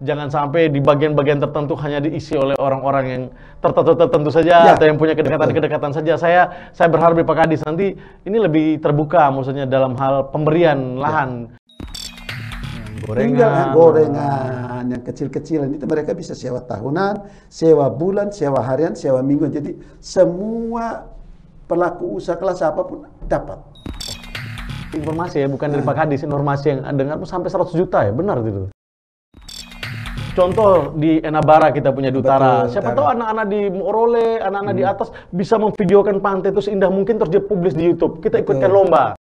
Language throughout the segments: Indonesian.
jangan sampai di bagian-bagian tertentu hanya diisi oleh orang-orang yang tertentu saja, atau yang punya kedekatan-kedekatan saja. Saya berharap di Pak Kadis nanti ini lebih terbuka, maksudnya dalam hal pemberian lahan. Gorengan yang kecil-kecilan itu mereka bisa sewa tahunan, sewa bulan, sewa harian, sewa minggu. Jadi semua pelaku usaha kelas apapun dapat. Informasi ya, bukan dari Pak Kadis, informasi yang dengar sampai 100 juta ya, benar gitu. Contoh di Enabara kita punya di utara. Betul, Siapa tahu anak-anak di Morole, anak-anak di atas bisa memvideokan pantai itu seindah mungkin terus dia publis di YouTube. Kita ikutkan lomba.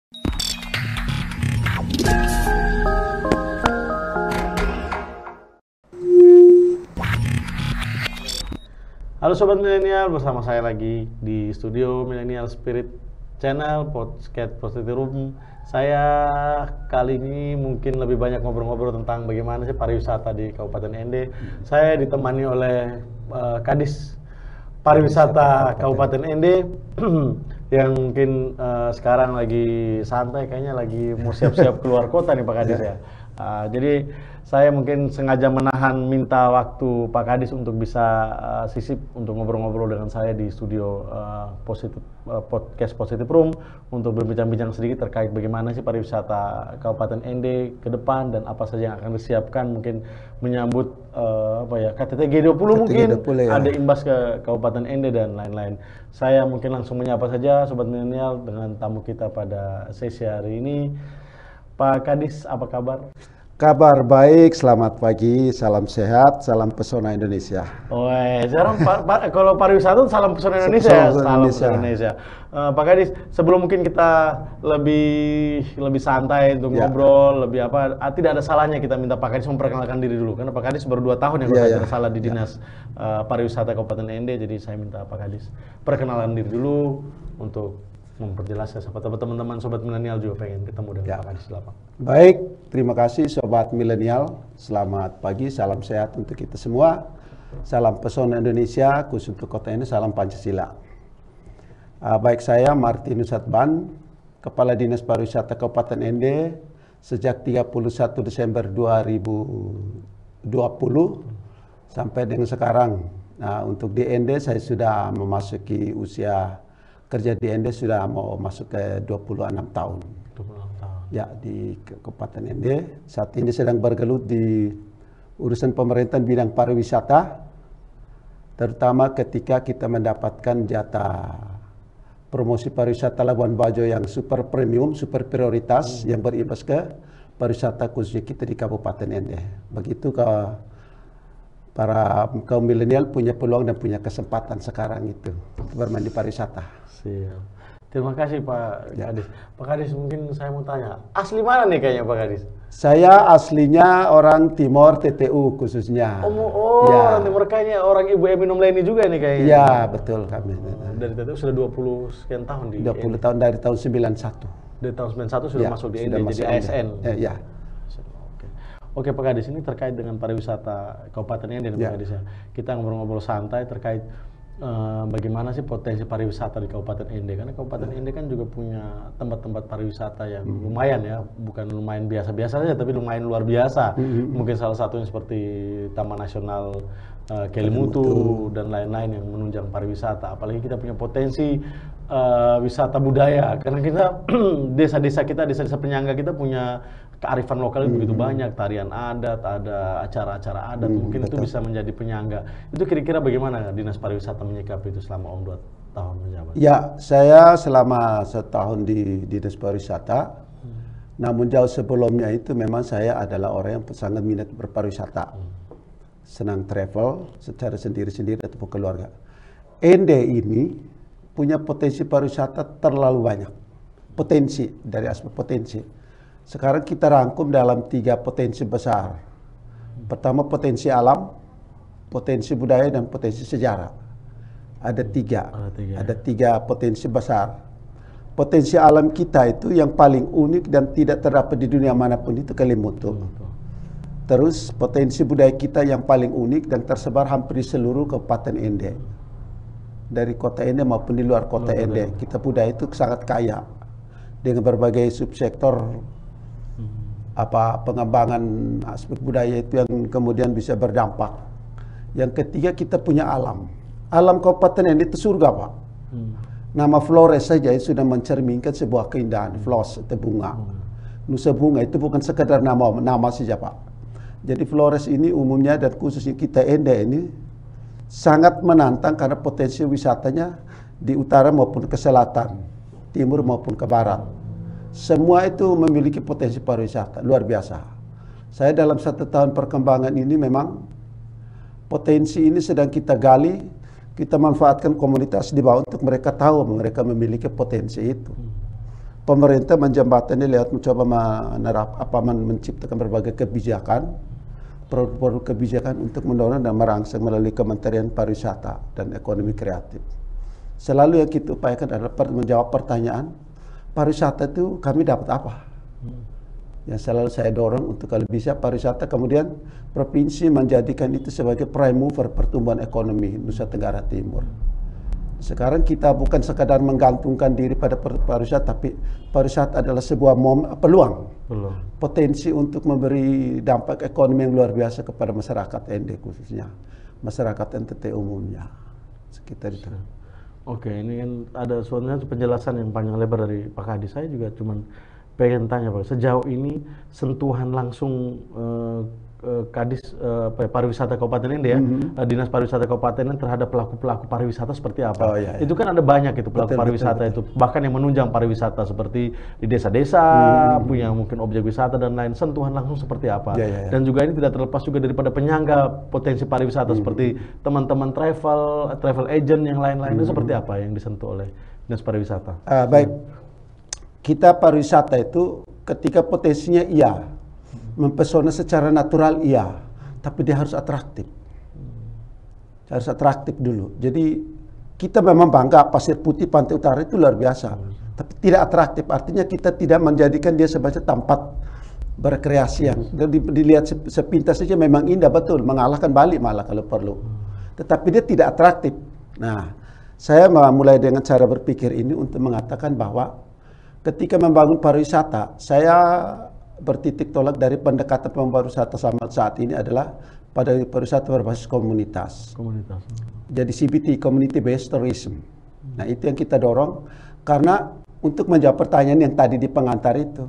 Halo Sobat Milenial, bersama saya lagi di studio Millennial Spirit Channel, Podcast Positive Room. Saya kali ini mungkin lebih banyak ngobrol-ngobrol tentang bagaimana sih pariwisata di Kabupaten Ende. Saya ditemani oleh Kadis Pariwisata Kabupaten Ende yang mungkin sekarang lagi santai, kayaknya lagi mau siap-siap keluar kota nih Pak Kadis ya. Jadi saya mungkin sengaja menahan minta waktu Pak Kadis untuk bisa sisip untuk ngobrol-ngobrol dengan saya di studio Podcast Positive Room untuk berbincang-bincang sedikit terkait bagaimana sih pariwisata Kabupaten Ende ke depan dan apa saja yang akan disiapkan, mungkin menyambut KTT G20 mungkin ya. Ada imbas ke Kabupaten Ende dan lain-lain. Saya mungkin langsung menyapa saja Sobat Milenial dengan tamu kita pada sesi hari ini. Pak Kadis, apa kabar? Kabar baik, selamat pagi, salam sehat, salam pesona Indonesia. Sekarang kalau pariwisata salam pesona Indonesia. Salam pesona Indonesia. Pak Kadis, sebelum mungkin kita lebih santai untuk ngobrol, lebih apa, tidak ada salahnya kita minta Pak Kadis memperkenalkan diri dulu, karena Pak Kadis baru 2 tahun kalau tidak salah di Dinas Pariwisata Kabupaten Ende. Jadi saya minta Pak Kadis perkenalkan diri dulu untuk memperjelas ya, teman-teman Sobat Milenial juga pengen ketemu dengan Pak Kadis lapang. Baik, terima kasih Sobat Milenial. Selamat pagi, salam sehat untuk kita semua. Salam pesona Indonesia, khusus untuk kota ini, salam Pancasila. Baik, saya Martinus Adban, Kepala Dinas Pariwisata Kabupaten Ende sejak 31 Desember 2020 sampai dengan sekarang. Nah, untuk di Ende saya sudah memasuki usia kerja di Ende sudah mau masuk ke 26 tahun. 26 tahun. Ya, di Kabupaten Ende. Saat ini sedang bergelut di urusan pemerintahan bidang pariwisata, terutama ketika kita mendapatkan jatah promosi pariwisata Labuan Bajo yang super premium, super prioritas, yang berimbas ke pariwisata khususnya kita di Kabupaten Ende. Begitu para kaum milenial punya peluang dan punya kesempatan sekarang itu bermain di pariwisata. Siap. Terima kasih Pak Kadis. Pak Kadis, mungkin saya mau tanya, asli mana nih kayaknya Pak Kadis? Saya aslinya orang Timor TTU khususnya. Orang Timor, kayaknya orang Ibu Emi Nomleni juga nih kayaknya. Ya, betul kami. Dari TTU sudah 20 sekian tahun di 20 tahun dari tahun 91. Dari tahun 91 sudah masuk di Ende jadi ASN. Ya. Oke Pak Kadis, ini terkait dengan pariwisata Kabupaten Ende Pak Kadis ya. Kita ngobrol-ngobrol santai terkait bagaimana sih potensi pariwisata di Kabupaten Ende, karena Kabupaten Ende kan juga punya tempat-tempat pariwisata yang lumayan ya, bukan lumayan biasa-biasa saja tapi lumayan luar biasa. Mungkin salah satunya seperti Taman Nasional Kelimutu dan lain-lain yang menunjang pariwisata. Apalagi kita punya potensi wisata budaya, karena kita desa-desa penyangga kita punya kearifan lokal itu begitu banyak, tarian adat, ada acara-acara adat, mungkin itu bisa menjadi penyangga. Itu kira-kira bagaimana Dinas Pariwisata menyikapi itu selama 2 tahun menjabat? Ya, saya selama 1 tahun di Dinas Pariwisata, namun jauh sebelumnya itu memang saya adalah orang yang sangat minat berpariwisata. Senang travel secara sendiri-sendiri ataupun keluarga. Ende ini punya potensi pariwisata terlalu banyak. Potensi, dari aspek potensi. Sekarang kita rangkum dalam 3 potensi besar. Pertama potensi alam, potensi budaya, dan potensi sejarah. Ada 3 potensi besar. Potensi alam kita itu yang paling unik dan tidak terdapat di dunia manapun itu Kelimutu. Terus potensi budaya kita yang paling unik dan tersebar hampir di seluruh Kabupaten Ende. Dari kota Ende maupun di luar kota Ende. Kita budaya itu sangat kaya dengan berbagai subsektor pengembangan aspek budaya itu yang kemudian bisa berdampak. Yang ketiga, kita punya alam. Alam Kabupaten ini itu surga, Pak. Nama Flores saja itu sudah mencerminkan sebuah keindahan. Flores itu bunga. Nusa Bunga itu bukan sekedar nama saja, Pak. Jadi Flores ini umumnya dan khususnya kita Ende ini sangat menantang karena potensi wisatanya di utara maupun ke selatan, timur maupun ke barat. Semua itu memiliki potensi pariwisata luar biasa. Saya dalam 1 tahun perkembangan ini memang potensi ini sedang kita gali, kita manfaatkan komunitas di bawah untuk mereka tahu mereka memiliki potensi itu. Pemerintah menjembatani lewat mencoba menciptakan berbagai kebijakan, produk-produk kebijakan untuk mendorong dan merangsang melalui Kementerian Pariwisata dan Ekonomi Kreatif. Selalu yang kita upayakan adalah menjawab pertanyaan, pariwisata itu kami dapat apa? Yang selalu saya dorong untuk kalau bisa pariwisata, kemudian provinsi menjadikan itu sebagai prime mover pertumbuhan ekonomi Nusa Tenggara Timur. Sekarang kita bukan sekadar menggantungkan diri pada pariwisata, tapi pariwisata adalah sebuah peluang, potensi untuk memberi dampak ekonomi yang luar biasa kepada masyarakat ND khususnya, masyarakat NTT umumnya. Sekitar itu. Oke, ini kan ada sebenarnya penjelasan yang panjang lebar dari Pak Kadi. Saya juga cuman pengen tanya, Pak, sejauh ini sentuhan langsung Kadis pariwisata Kabupaten ini ya, Dinas Pariwisata Kabupaten ini terhadap pelaku-pelaku pariwisata seperti apa? Itu kan ada banyak itu pelaku pariwisata itu, bahkan yang menunjang pariwisata seperti di desa-desa, punya mungkin objek wisata dan lain. Sentuhan langsung seperti apa? Dan juga ini tidak terlepas juga daripada penyangga potensi pariwisata seperti teman-teman travel agent yang lain-lain. Itu seperti apa yang disentuh oleh Dinas Pariwisata? Baik, kita pariwisata itu ketika potensinya iya, mempesona secara natural iya, tapi dia harus atraktif. Harus atraktif dulu. Jadi kita memang bangga Pasir Putih Pantai Utara itu luar biasa, tapi tidak atraktif. Artinya kita tidak menjadikan dia sebagai tempat berkreasi yang dilihat sepintas saja memang indah betul, mengalahkan Bali malah kalau perlu. Tetapi dia tidak atraktif. Nah, saya mulai dengan cara berpikir ini untuk mengatakan bahwa ketika membangun pariwisata, saya bertitik tolak dari pendekatan pariwisata sama saat ini adalah pada pariwisata berbasis komunitas. Jadi CBT, Community Based Tourism. Nah, itu yang kita dorong karena untuk menjawab pertanyaan yang tadi di pengantar itu,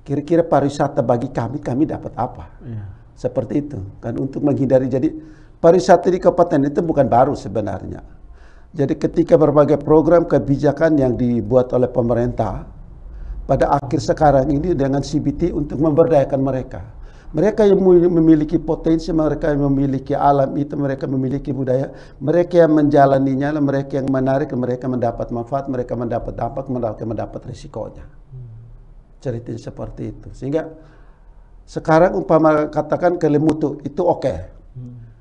kira-kira pariwisata bagi kami dapat apa? Seperti itu kan, untuk menghindari. Jadi pariwisata di kabupaten itu bukan baru sebenarnya. Jadi ketika berbagai program kebijakan yang dibuat oleh pemerintah pada akhir sekarang ini dengan CBT untuk memberdayakan mereka. Mereka yang memiliki potensi, mereka yang memiliki alam itu, mereka memiliki budaya, mereka yang menjalaninya, mereka yang menarik, mereka mendapat manfaat, mereka mendapat dampak, mereka mendapat risikonya. Ceritanya seperti itu. Sehingga sekarang umpama katakan Kelimutu itu oke.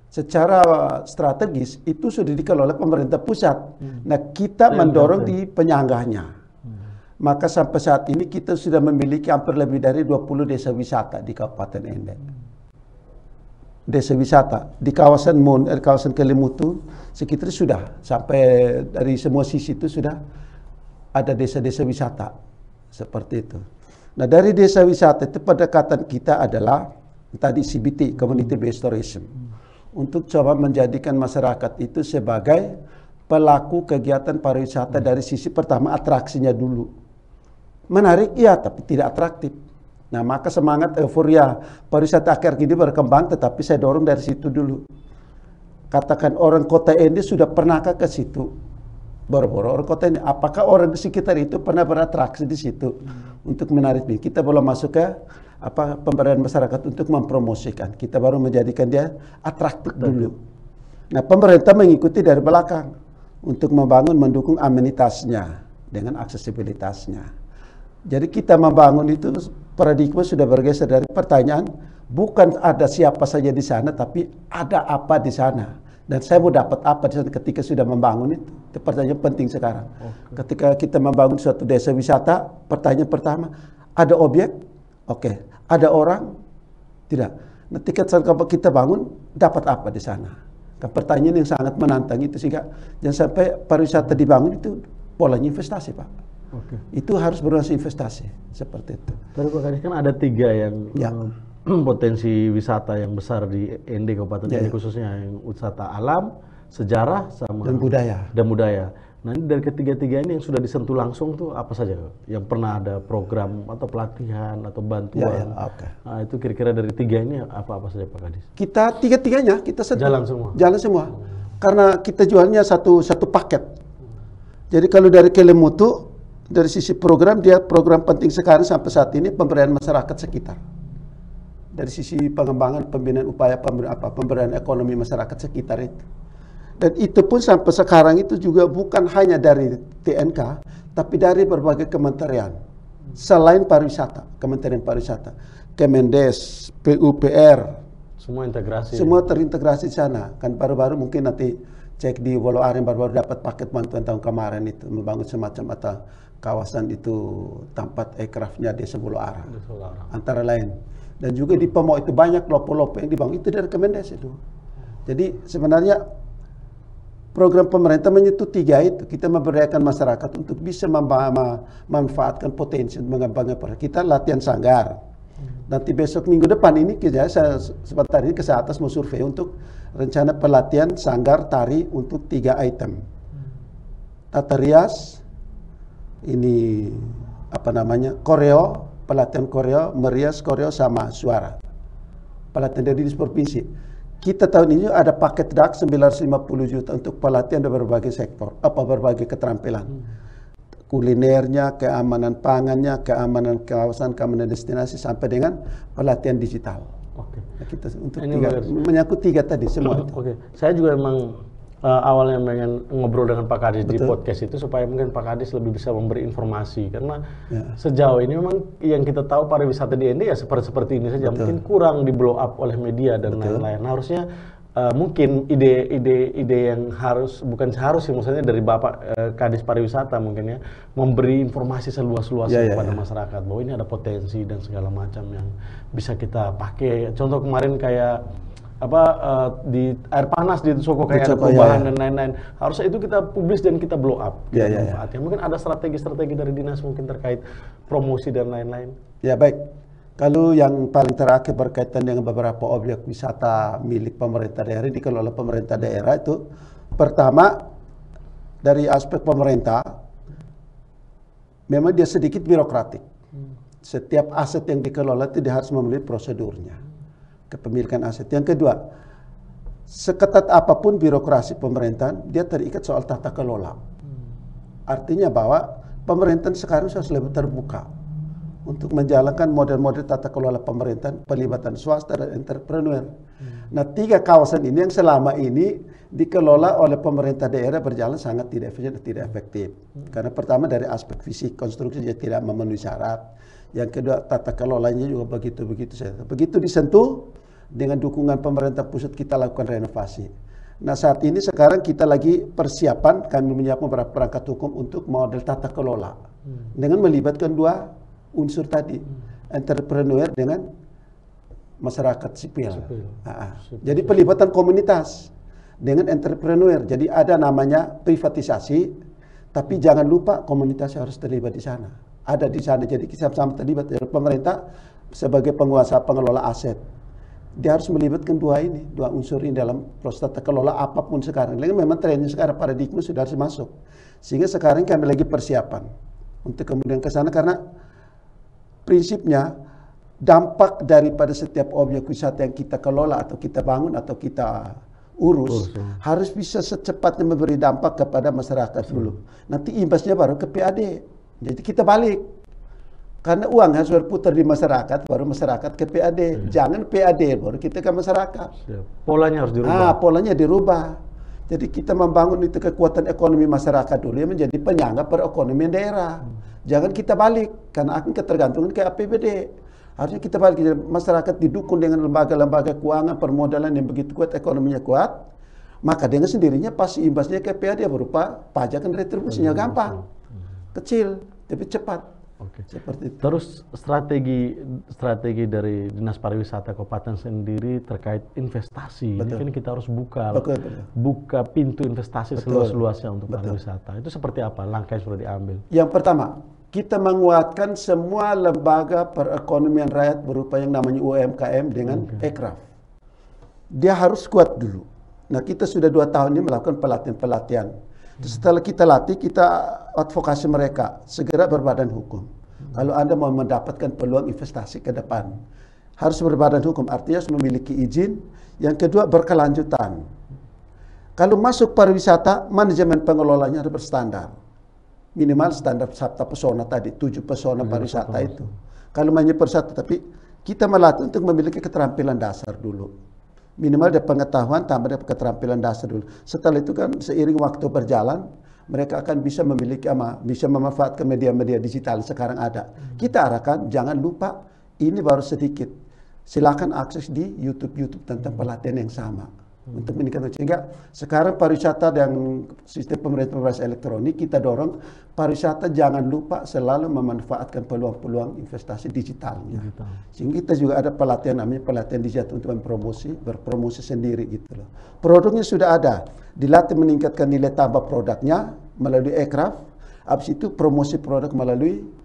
Secara strategis itu sudah dikelola oleh pemerintah pusat. Nah, kita mendorong di penyanggahnya. Maka sampai saat ini kita sudah memiliki hampir lebih dari 20 desa wisata di Kabupaten Ende. Desa wisata di kawasan Kelimutu sekitar sudah sampai dari semua sisi itu sudah ada desa-desa wisata seperti itu. Nah, dari desa wisata itu pendekatan kita adalah tadi CBT, Community Based Tourism, untuk coba menjadikan masyarakat itu sebagai pelaku kegiatan pariwisata dari sisi pertama atraksinya dulu. Menarik iya, tapi tidak atraktif. Nah, maka semangat euforia pariwisata akhir ini berkembang, tetapi saya dorong dari situ dulu. Katakan orang kota ini sudah pernahkah ke situ? Boro-boro orang kota ini, apakah orang di sekitar itu pernah beratraksi di situ untuk menarik? Kita belum masuk ke pemberdayaan masyarakat untuk mempromosikan. Kita baru menjadikan dia atraktif dulu. Nah, pemerintah mengikuti dari belakang untuk membangun, mendukung amenitasnya dengan aksesibilitasnya. Jadi kita membangun itu paradigma sudah bergeser dari pertanyaan bukan ada siapa saja di sana, tapi ada apa di sana. Dan saya mau dapat apa di sana ketika sudah membangun itu. Itu pertanyaan penting sekarang. Ketika kita membangun suatu desa wisata, pertanyaan pertama, ada objek? Oke. Ada orang? Tidak. Nah, ketika kita bangun, dapat apa di sana? Kan pertanyaan yang sangat menantang itu, sehingga jangan sampai pariwisata dibangun itu polanya investasi, Pak. Oke. Itu harus berbasis investasi seperti itu. Tadi Pak Kadis kan ada 3 yang Ya. Potensi wisata yang besar di ND Kabupaten Ya, ND ya. khususnya yang wisata alam, sejarah sama Dan budaya. Dan budaya. Nah, ini dari ketiga-tiga ini yang sudah disentuh langsung tuh apa saja? Yang pernah ada program atau pelatihan atau bantuan? Ya, ya, oke. Nah, itu kira-kira dari 3 ini apa saja Pak Kadis? Kita tiga-tiganya kita sentuh. Jalan semua? Jalan semua. Karena kita jualnya satu paket. Jadi kalau dari Kelemutu, dari sisi program, dia program penting sekarang sampai saat ini pemberdayaan masyarakat sekitar. Dari sisi pengembangan, pembinaan upaya pemberdayaan ekonomi masyarakat sekitar itu. Dan itu pun sampai sekarang itu juga bukan hanya dari TNK, tapi dari berbagai kementerian. Selain pariwisata, Kementerian Pariwisata, Kemendes, PUPR, Semua integrasi. semua terintegrasi di sana. Kan baru-baru mungkin nanti cek di Woloaren baru-baru dapat paket bantuan tahun kemarin itu membangun semacam atau kawasan itu tempat aircraftnya di Woloaren antara lain. Dan juga di Pemok itu banyak lopo-lopo yang dibangun itu dari Kemendes itu. Jadi sebenarnya program pemerintah menyentuh 3 itu. Kita memberdayakan masyarakat untuk bisa memanfaatkan potensi mengembangkan. Kita latihan sanggar. Nanti besok minggu depan ini saya sebentar ini ke atas mau survei untuk rencana pelatihan sanggar tari untuk 3 item. Tata rias, ini koreo, pelatihan koreo, merias koreo sama suara. Pelatihan dari dinas provinsi. Kita tahun ini ada paket DAK 950 juta untuk pelatihan dari berbagai sektor, berbagai keterampilan. Kulinernya, keamanan pangannya, keamanan kawasan, keamanan destinasi, sampai dengan pelatihan digital. Oke. Nah, kita untuk Ini menyangkut 3 tadi semua. Oke. Saya juga emang awalnya pengen ngobrol dengan Pak Kadis di Betul. podcast itu supaya mungkin Pak Kadis lebih bisa memberi informasi karena Ya. sejauh ini memang yang kita tahu pariwisata di ND ya seperti ini saja. Betul. Mungkin kurang di blow up oleh media dan Betul. lain-lain. Harusnya mungkin ide yang bukan seharusnya maksudnya dari Bapak Kadis Pariwisata mungkin ya memberi informasi seluas-luasnya Ya, kepada ya. masyarakat bahwa ini ada potensi dan segala macam yang bisa kita pakai. Contoh kemarin kayak di air panas di Soko kayak ada Soko, perubahan ya. dan lain-lain. Harusnya itu kita publis dan kita blow up. Ya, kita ya, ya. manfaatkan. Mungkin ada strategi-strategi dari dinas mungkin terkait promosi dan lain-lain. Ya baik. Kalau yang paling terakhir berkaitan dengan beberapa objek wisata milik pemerintah daerah dikelola pemerintah daerah itu, pertama dari aspek pemerintah memang dia sedikit birokratik. Setiap aset yang dikelola itu dia harus memenuhi prosedurnya. Kepemilikan aset. Yang kedua, seketat apapun birokrasi pemerintahan, dia terikat soal tata kelola. Artinya bahwa pemerintahan sekarang harus lebih terbuka untuk menjalankan model-model tata kelola pemerintahan, pelibatan swasta dan entrepreneur. Nah, 3 kawasan ini yang selama ini dikelola oleh pemerintah daerah berjalan sangat tidak efisien dan tidak efektif. Karena pertama dari aspek fisik, konstruksi dia tidak memenuhi syarat. Yang kedua, tata kelolanya juga begitu-begitu saja. Begitu disentuh, dengan dukungan pemerintah pusat kita lakukan renovasi. Nah, saat ini sekarang kita lagi persiapan, kami menyiapkan beberapa perangkat hukum untuk model tata kelola. Dengan melibatkan 2 unsur tadi, entrepreneur dengan masyarakat sipil. Jadi pelibatan komunitas dengan entrepreneur. Jadi ada namanya privatisasi, tapi jangan lupa komunitas harus terlibat di sana. Ada di sana, jadi kita sama terlibat. Pemerintah sebagai penguasa pengelola aset, dia harus melibatkan 2 unsur ini dalam proses tata kelola apapun sekarang. Memang trennya sekarang paradigma sudah harus masuk. Sehingga sekarang kami lagi persiapan untuk kemudian ke sana karena prinsipnya dampak daripada setiap objek wisata yang kita kelola atau kita bangun atau kita urus harus bisa secepatnya memberi dampak kepada masyarakat dulu. Nanti imbasnya baru ke PAD. Jadi kita balik. Karena uang harus berputar di masyarakat, baru masyarakat ke PAD. Jangan PAD, baru kita ke masyarakat. Polanya harus dirubah. Polanya dirubah. Jadi kita membangun itu kekuatan ekonomi masyarakat dulu yang menjadi penyangga perekonomian daerah. Jangan kita balik, karena akan ketergantungan ke APBD. Harusnya kita balik, masyarakat didukung dengan lembaga-lembaga keuangan, permodalan yang begitu kuat, ekonominya kuat. Maka dengan sendirinya pasti imbasnya ke PAD berupa pajak dan retribusinya gampang. Kecil, tapi cepat. Oke. Seperti itu. Terus strategi dari Dinas Pariwisata Kabupaten sendiri terkait investasi. Ini Betul. kan kita harus buka Betul. buka pintu investasi Betul. seluas-luasnya untuk Betul. pariwisata. Itu seperti apa langkah yang sudah diambil? Yang pertama, kita menguatkan semua lembaga perekonomian rakyat berupa yang namanya UMKM dengan ekraf. Dia harus kuat dulu. Nah, kita sudah 2 tahun ini melakukan pelatihan-pelatihan. Setelah kita latih, kita advokasi mereka segera berbadan hukum. Kalau Anda mau mendapatkan peluang investasi ke depan, harus berbadan hukum, artinya harus memiliki izin. Yang kedua, berkelanjutan. Kalau masuk pariwisata, manajemen pengelolanya harus berstandar. Minimal standar Sabta Pesona tadi, 7 pesona pariwisata itu. Kalau hanya pariwisata, tapi kita melatih untuk memiliki keterampilan dasar dulu. Minimal ada pengetahuan, tambah ada keterampilan dasar dulu. Setelah itu kan seiring waktu berjalan, mereka akan bisa memiliki bisa memanfaatkan media-media digital yang sekarang ada. Kita arahkan, jangan lupa ini baru sedikit. Silakan akses di YouTube tentang pelatihan yang sama. Untuk meningkatkan, sehingga sekarang pariwisata dan sistem pemerintahan elektronik kita dorong pariwisata jangan lupa selalu memanfaatkan peluang-peluang investasi digitalnya. Sehingga kita juga ada pelatihan namanya pelatihan digital untuk berpromosi sendiri gitu loh. Produknya sudah ada, dilatih meningkatkan nilai tambah produknya melalui ekraf, habis itu promosi produk melalui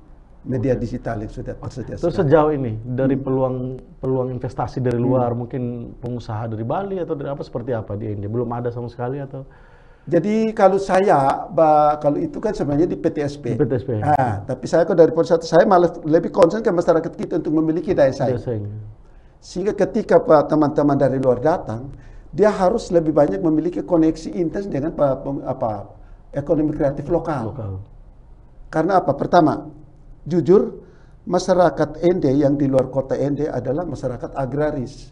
media digital yang sudah tersedia. Terus sejauh ini dari peluang investasi dari luar, mungkin pengusaha dari Bali atau dari apa seperti apa di India? Belum ada sama sekali atau? Jadi kalau kalau itu kan sebenarnya di PTSP. Di PTSP. Tapi saya dari pariwisata, saya malah lebih concern ke masyarakat kita untuk memiliki daya saing. Sehingga ketika teman-teman dari luar datang, dia harus lebih banyak memiliki koneksi intens dengan ekonomi kreatif lokal. Karena apa? Pertama, jujur, masyarakat Ende yang di luar kota Ende adalah masyarakat agraris.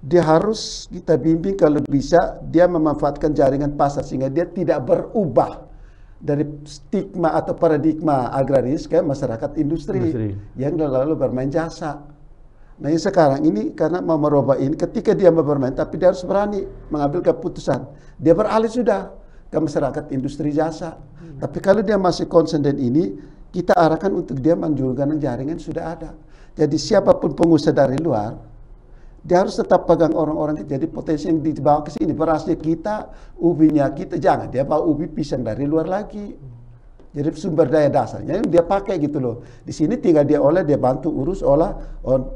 Dia harus kita bimbing kalau bisa dia memanfaatkan jaringan pasar sehingga dia tidak berubah dari stigma atau paradigma agraris ke masyarakat industri yang lalu bermain jasa. Nah, yang sekarang ini karena mau merubah ini, ketika dia mau bermain, tapi dia harus berani mengambil keputusan. Dia beralih sudah ke masyarakat industri jasa. Tapi kalau dia masih konsen dan ini, kita arahkan untuk dia menjulurkan jaringan sudah ada. Jadi siapapun pengusaha dari luar, dia harus tetap pegang orang-orang itu. Jadi potensi yang dibawa ke sini, berasnya kita, ubinya kita, jangan dia bawa ubi pisang dari luar lagi. Jadi sumber daya dasarnya dia pakai gitu loh. Di sini tinggal dia olah, dia bantu urus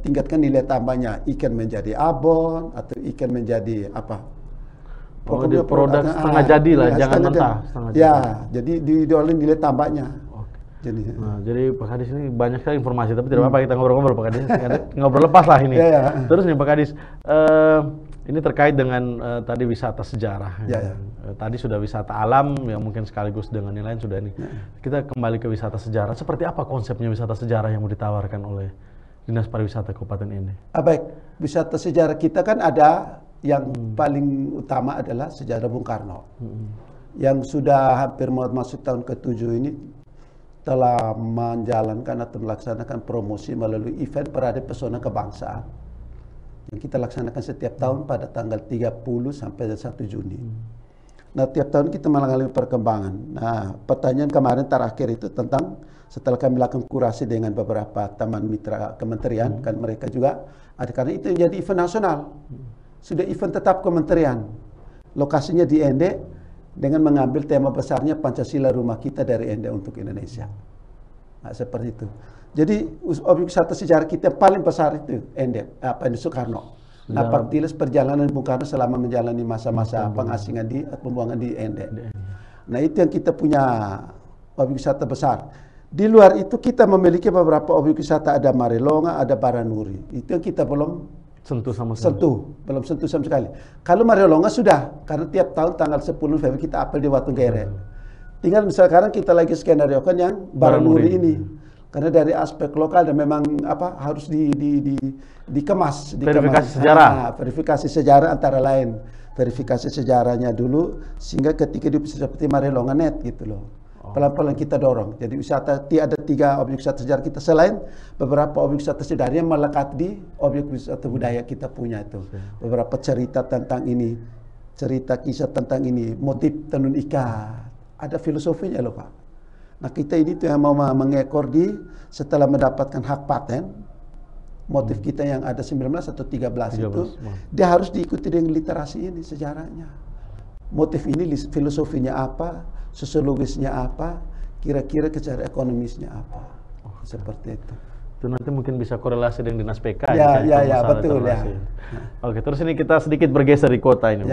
tingkatkan nilai tambahnya. Ikan menjadi abon atau ikan menjadi apa? Pokoknya produk setengah jadi lah, jangan mentah. Jadi diolah nilai tambahnya. Jadi Pak Kadis ini banyak sekali informasi, tapi tidak apa-apa kita ngobrol-ngobrol Pak Kadis. Ngobrol lepas lah ini. Terus nih Pak Kadis, ini terkait dengan tadi wisata sejarah. Tadi sudah wisata alam yang mungkin sekaligus dengan yang lain sudah ini. Kita kembali ke wisata sejarah. Seperti apa konsepnya wisata sejarah yang mau ditawarkan oleh Dinas Pariwisata Kabupaten ini? Baik, wisata sejarah kita kan ada yang paling utama adalah sejarah Bung Karno. Yang sudah hampir mau masuk tahun ke-7 ini telah menjalankan atau melaksanakan promosi melalui event Parade Pesona Kebangsaan yang kita laksanakan setiap tahun pada tanggal 30 sampai 1 Juni. Nah, tiap tahun kita mengalami perkembangan. Nah, pertanyaan kemarin terakhir itu tentang setelah kami melakukan kurasi dengan beberapa teman mitra kementerian, kan mereka juga ada, karena itu jadi event nasional. Sudah event tetap kementerian. Lokasinya di Ende, dengan mengambil tema besarnya Pancasila Rumah Kita dari Ende untuk Indonesia. Nah, seperti itu. Jadi objek wisata sejarah kita yang paling besar itu Ende, Soekarno. Nah, partilas perjalanan Bung Karno selama menjalani masa-masa pengasingan pembuangan di Ende. Nah, itu yang kita punya objek wisata besar. Di luar itu kita memiliki beberapa objek wisata, ada Marelonga, ada Baranuri. Itu yang kita belum belum sentuh sama sekali. Kalau Marelonga sudah, karena tiap tahun tanggal 10 Februari kita apel di Watu Gere. Tinggal misalnya sekarang kita lagi skenario kan yang Baranuri ini. Karena dari aspek lokal dan memang harus dikemas. Verifikasi sejarah. Verifikasi sejarah antara lain. Verifikasi sejarahnya dulu sehingga ketika dia bisa seperti Marelonga net gitu loh. Pelan-pelan kita dorong. Jadi ada 3 objek wisata sejarah kita selain beberapa objek wisata sejarah yang melekat di objek wisata budaya kita punya itu. Beberapa cerita tentang ini, cerita kisah tentang ini, motif tenun ikat. Ada filosofinya loh Pak. Nah kita ini tuh yang mau mengekor setelah mendapatkan hak paten, motif kita yang ada 19 atau 13 itu, dia harus diikuti dengan literasi ini sejarahnya. Motif ini filosofinya apa, sosiologisnya apa, kira-kira secara ekonomisnya apa. Seperti itu. Itu nanti mungkin bisa korelasi dengan dinas PK. Ya, betul ya. Oke, terus ini kita sedikit bergeser di kota ini.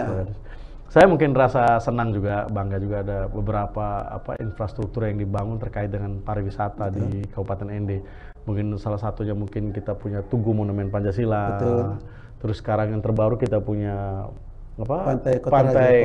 Saya mungkin rasa senang juga, bangga juga ada beberapa infrastruktur yang dibangun terkait dengan pariwisata di Kabupaten Ende. Mungkin salah satunya mungkin kita punya Tugu Monumen Pancasila. Betul. Terus sekarang yang terbaru kita punya Pantai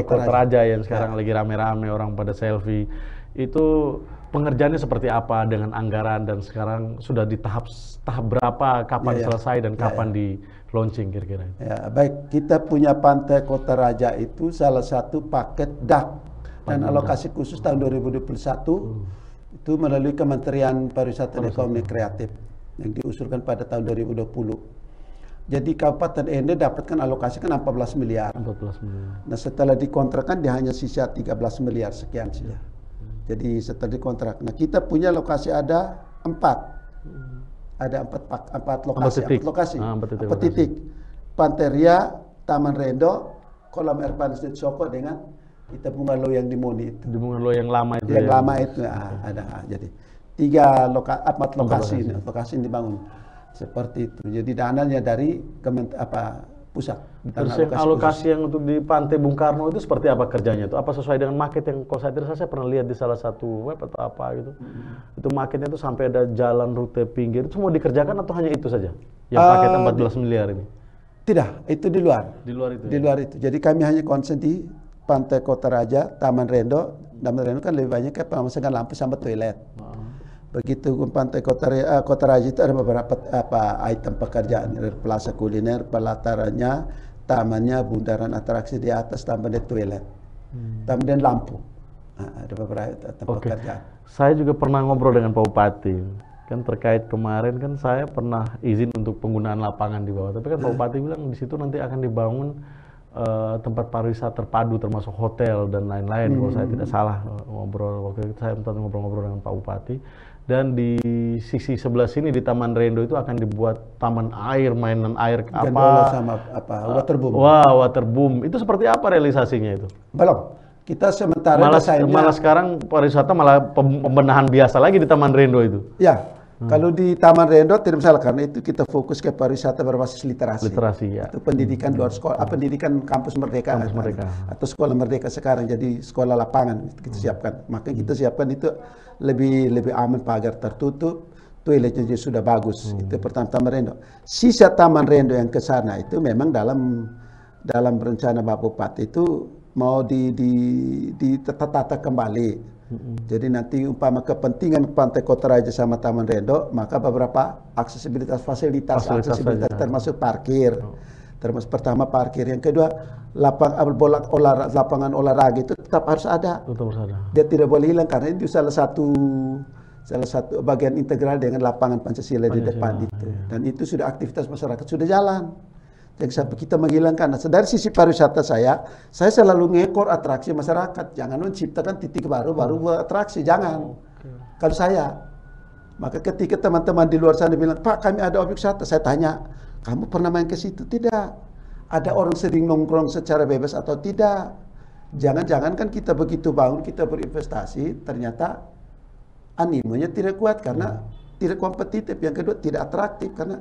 Kota Raja yang sekarang lagi rame-rame orang pada selfie. Itu pengerjaannya seperti apa dengan anggaran dan sekarang sudah di tahap berapa, kapan selesai dan kapan di launching kira-kira? Ya, baik, kita punya Pantai Kota Raja itu salah satu paket DAK dan alokasi khusus tahun 2021 itu melalui Kementerian Pariwisata dan Ekonomi Kreatif yang diusulkan pada tahun 2020. Jadi Kabupaten Ende dapatkan alokasi kan 14 miliar. 14 miliar. Nah setelah dikontrakkan dia hanya sisa 13 miliar sekian saja. Jadi setelah dikontrak. Nah kita punya lokasi ada 4. Ada 4 lokasi. 4 titik. Pantai Ria, Taman Rendo, Kolam Air Panas di Soko dengan kita bungalow yang di Moni itu. Di bungalow yang lama itu. Yang lama itu ada. Jadi 4 lokasi yang dibangun. Seperti itu. Jadi dananya dari pusat. Terus yang alokasi yang untuk di Pantai Bung Karno itu seperti apa kerjanya itu? Apa sesuai dengan market yang kalau saya pernah lihat di salah satu web atau apa gitu. Itu marketnya itu sampai ada jalan rute pinggir. Itu mau dikerjakan atau hanya itu saja? Yang paketnya 14 miliar ini? Tidak, itu di luar. Di luar itu. Di luar itu. Jadi kami hanya konsen di Pantai Kota Raja, Taman Rendo. Taman Rendo kan lebih banyak kayak pemasangan lampu sama toilet. Begitu Pantai Kota Raja itu ada beberapa item pekerjaan, dari plaza kuliner, pelatarannya, tamannya, bundaran atraksi di atas, tambah di toilet, tambah lampu. Ada beberapa item pekerjaan. Saya juga pernah ngobrol dengan Pak Bupati, kan terkait kemarin kan saya pernah izin untuk penggunaan lapangan di bawah, tapi kan Pak Bupati bilang di situ nanti akan dibangun tempat pariwisata terpadu termasuk hotel dan lain-lain. Kalau saya tidak salah ngobrol waktu itu saya ngobrol-ngobrol dengan Pak Bupati. Dan di sisi sebelah sini di Taman Rendo itu akan dibuat taman air, mainan air sama waterboom. Waterboom. Itu seperti apa realisasinya itu? Belum. Kita sementara malah sekarang pariwisata malah pembenahan biasa lagi di Taman Rendo itu. Ya. Kalau di Taman Rendo tidak masalah karena itu kita fokus ke pariwisata berbasis literasi. Ya. Itu pendidikan luar sekolah, pendidikan kampus merdeka. Atau sekolah merdeka sekarang jadi sekolah lapangan itu kita siapkan. Makanya kita siapkan itu lebih aman, pagar tertutup, toiletnya juga sudah bagus. Itu pertama Taman Rendo. Sisa Taman Rendo yang ke sana itu memang dalam rencana Bapak Bupati itu mau ditata kembali. Jadi nanti umpama kepentingan Pantai Kota Raja sama Taman Rendo, maka beberapa fasilitas termasuk parkir. Termasuk pertama parkir, yang kedua lapangan olahraga itu tetap harus ada. Dia tidak boleh hilang karena itu salah satu bagian integral dengan lapangan Pancasila di depan itu. Dan itu sudah aktivitas masyarakat sudah jalan. Jadi sampai kita menghilangkan. Nah, dari sisi pariwisata saya selalu ngekor atraksi masyarakat. Jangan menciptakan titik baru atraksi, jangan. Kalau saya, maka ketika teman-teman di luar sana bilang, Pak kami ada objek wisata, saya tanya, kamu pernah main ke situ? Tidak. Ada orang sering nongkrong secara bebas atau tidak? Jangan-jangan kan kita begitu bangun, kita berinvestasi, ternyata animonya tidak kuat karena tidak kompetitif. Yang kedua tidak atraktif karena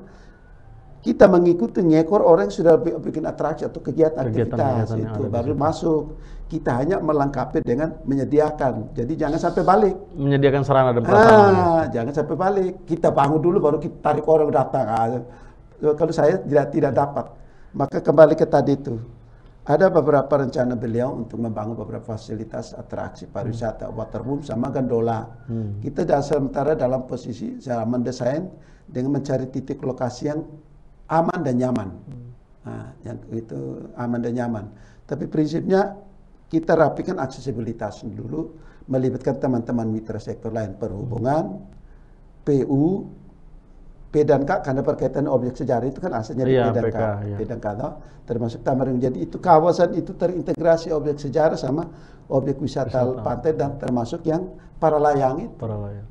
kita mengikuti ngekor orang yang sudah bikin atraksi atau kegiatan aktivitas itu baru masuk. Kita hanya melengkapi dengan menyediakan. Jadi jangan sampai balik. Menyediakan sarana dan prasarana. Jangan sampai balik. Kita bangun dulu baru kita tarik orang datang. Kalau saya tidak dapat. Maka kembali ke tadi itu. Ada beberapa rencana beliau untuk membangun beberapa fasilitas atraksi pariwisata, waterboom sama gondola. Kita sementara dalam posisi saya mendesain dengan mencari titik lokasi yang aman dan nyaman. Nah, yang itu aman dan nyaman. Tapi prinsipnya kita rapikan aksesibilitas dulu, melibatkan teman-teman mitra sektor lain, perhubungan, PU, P dan K karena berkaitan objek sejarah itu kan asalnya di P dan K. P dan K termasuk Taman Rendo. Jadi itu kawasan itu terintegrasi objek sejarah sama objek wisata pantai dan termasuk yang para layang itu. Para layang.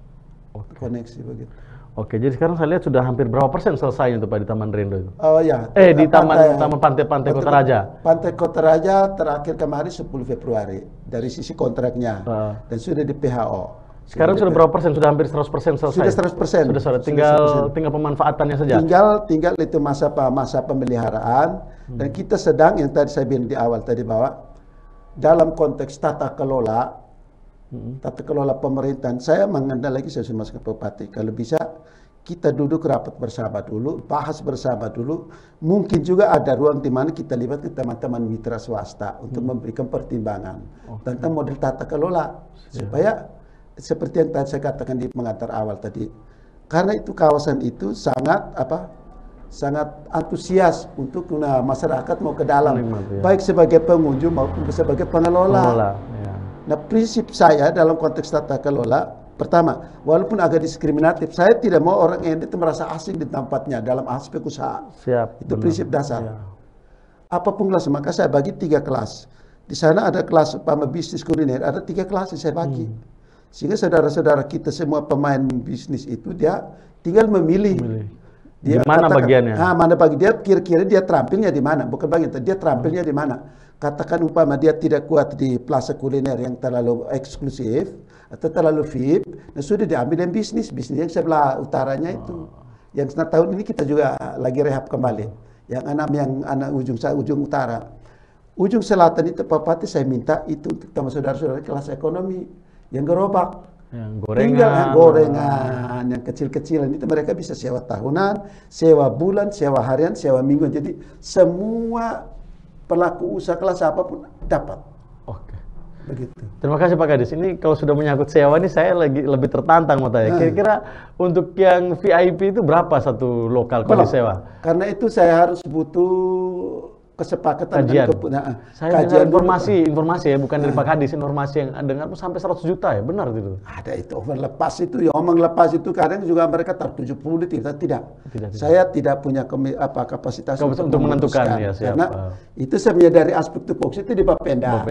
Koneksi begitu. Oke, jadi sekarang saya lihat sudah hampir berapa persen selesai itu Pak di Taman Rendo itu? Oh ya. Di taman pantai Kota Raja. Pantai Kota Raja terakhir kemarin 10 Februari dari sisi kontraknya dan sudah di PHO. Sekarang sudah berapa persen? Sudah hampir 100% selesai. Sudah 100%. Sudah tinggal pemanfaatannya saja. Tinggal itu masa pemeliharaan dan kita sedang yang tadi saya bilang di awal tadi bahwa dalam konteks tata kelola pemerintahan, saya mengendal lagi saya sudah masuk ke Bupati. Kalau bisa kita duduk rapat bersama dulu, bahas bersama dulu. Mungkin juga ada ruang di mana kita libatkan teman-teman mitra swasta untuk memberikan pertimbangan tentang model tata kelola supaya seperti yang tadi saya katakan di pengantar awal tadi. Karena itu kawasan itu sangat antusias untuk masyarakat mau ke dalam, baik sebagai pengunjung maupun sebagai pengelola. Nah, prinsip saya dalam konteks tata kelola, pertama, walaupun agak diskriminatif, saya tidak mau orang ND itu merasa asing di tempatnya dalam aspek usaha. Itu prinsip dasar. Apapun kelas, maka saya bagi 3 kelas. Di sana ada kelas bisnis kuliner, ada 3 kelas yang saya bagi. Sehingga saudara-saudara kita semua pemain bisnis itu dia tinggal memilih. Dia di mana bagiannya? Mana bagi dia kira-kira dia terampilnya di mana? Bukan bagian, dia terampilnya di mana? Katakan umpama dia tidak kuat di plaza kuliner yang terlalu eksklusif atau terlalu VIP, nah sudah diambil yang bisnis yang sebelah utaranya itu. Yang tahun ini kita juga lagi rehab kembali. Yang anak ujung utara. Ujung selatan itu Bupati saya minta itu untuk teman saudara-saudara kelas ekonomi yang gerobak. Yang gorengan, yang kecil-kecilan itu mereka bisa sewa tahunan, sewa bulan, sewa harian, sewa minggu. Jadi semua pelaku usaha kelas apapun dapat. Oke. Begitu. Terima kasih Pak Kadis. Ini kalau sudah menyangkut sewa ini saya lebih tertantang mau tanya. Kira-kira untuk yang VIP itu berapa satu lokal kalau disewa? Karena itu saya harus butuh kesepakatan kajian. Saya kajian informasi ya, bukan dari Pak Kadis, informasi yang dengar sampai 100 juta ya, benar itu? Ada itu, lepas itu ya, omong lepas itu kadang juga mereka tar 70 tidak. Saya tidak punya kapasitas untuk menentukan ya, karena itu sebenarnya dari aspek tupoksi itu di Bapenda.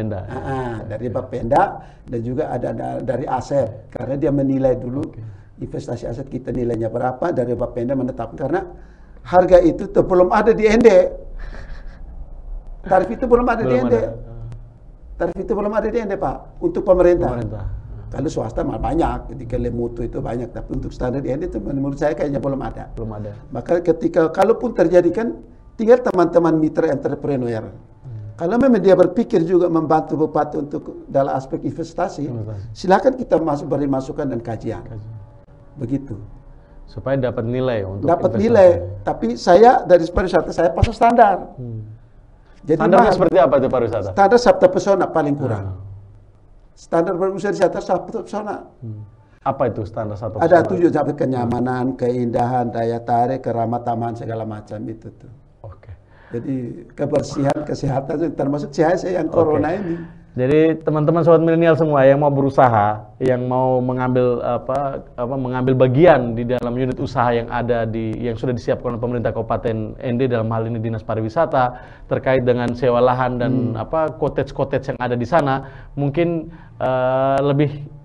Dari Bapenda dan juga ada dari aset karena dia menilai dulu investasi aset kita nilainya berapa, dari Bapenda menetapkan karena harga itu belum ada di ND. Tarif itu belum ada di ND. Tarif itu belum ada di ND, Pak. Untuk pemerintah. Kalau swasta mah banyak, ketika Lemutu itu banyak, tapi untuk standar di ND itu menurut saya kayaknya belum ada. Maka kalaupun terjadi kan, tinggal teman-teman mitra entrepreneur. Kalau memang dia berpikir juga membantu Bupati untuk dalam aspek investasi, silakan kita beri masukan dan kajian. Begitu. Supaya dapat nilai untuk dapat nilai, tapi saya dari pariwisata saya pasang standar. Jadi standarnya seperti apa itu pariwisata? Standar Sabta Pesona paling kurang. Standar pariwisata Sabta Pesona. Apa itu standar Sabta Pesona? Ada 7 sampai kenyamanan, keindahan, daya tarik, keramataman segala macam itu tuh. Jadi kebersihan, kesehatan termasuk CHS yang corona ini. Jadi teman-teman sobat milenial semua yang mau berusaha, yang mau mengambil mengambil bagian di dalam unit usaha yang ada yang sudah disiapkan oleh pemerintah Kabupaten ND, dalam hal ini Dinas Pariwisata, terkait dengan sewa lahan dan cottage yang ada di sana, mungkin